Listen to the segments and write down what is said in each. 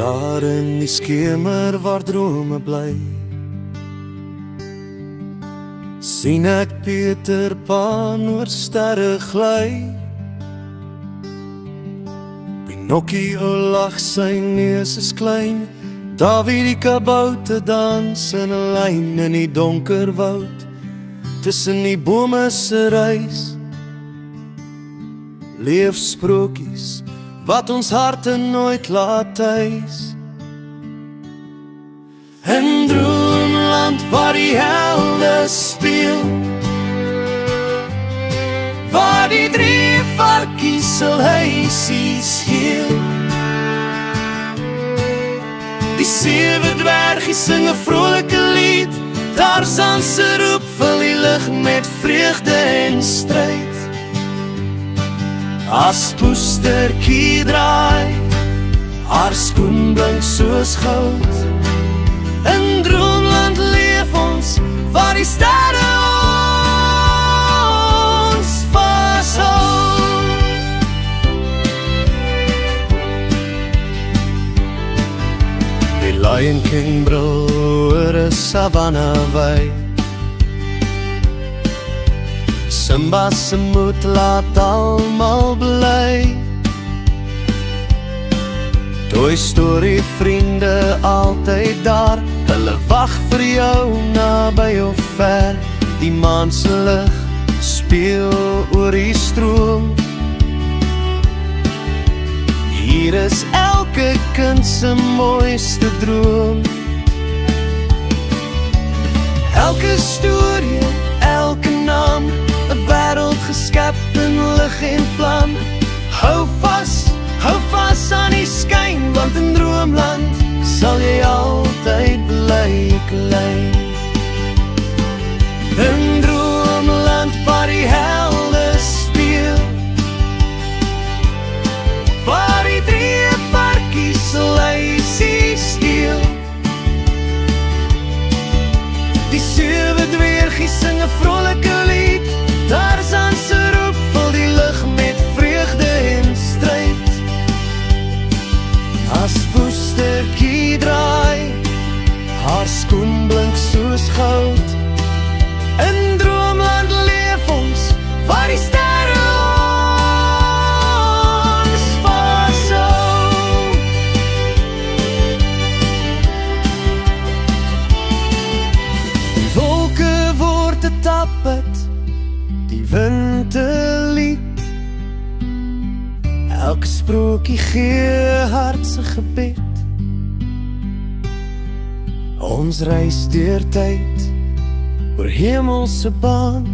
Daar in die skemer waar drome bly, sien ek Peter Pan oor sterre gly. Pinocchio lag, sy neus is klein, Dawie die kaboute dans in 'n lyn in die donker woud, tussen die bome se reis. Leef sprokies wat ons harte nooit laat tuis. In droomland waar die helde speel, waar die drie varkies sal huisies geel. Die 7 dwergies sing 'n vrolike lied, Tarzan se roep vul die lug met vreugde en stryd. As poestertjie draai, haar skoen blink soos goud. In droomland leef ons, waar die sterre ons vashou. Die Lion King brul oor 'n savanna wei, Simba se moed laat almal bly. Toy Story vriende altyd daar, hulle wag vir jou naby of ver. Die maan se lig speel oor die stroom. Hier is elke kind se mooiste droom. Elke storie, elke naam, 'n wêreld geskep in lig en vlam. Hou vas aan die skyn, want in droomland sal jy altyd bly klein. In droomland waar die helde speel, waar die drie varkies sal huisies steel. Die 7 dwergies sing 'n vrolike lied, Tarzan se roep vul die lug met vreugde en stryd. As poestertjie draai, haar skoen blink soos goud. In droomland leef ons, waar die sterre ons vashou. Die wolke word 'n tappet, die wind 'n lied. Elke sprokie gee hartse gebed. Ons reis deur tyd, oor hemelse baan,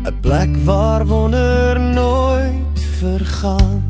'n plek waar wonder nooit vergaan.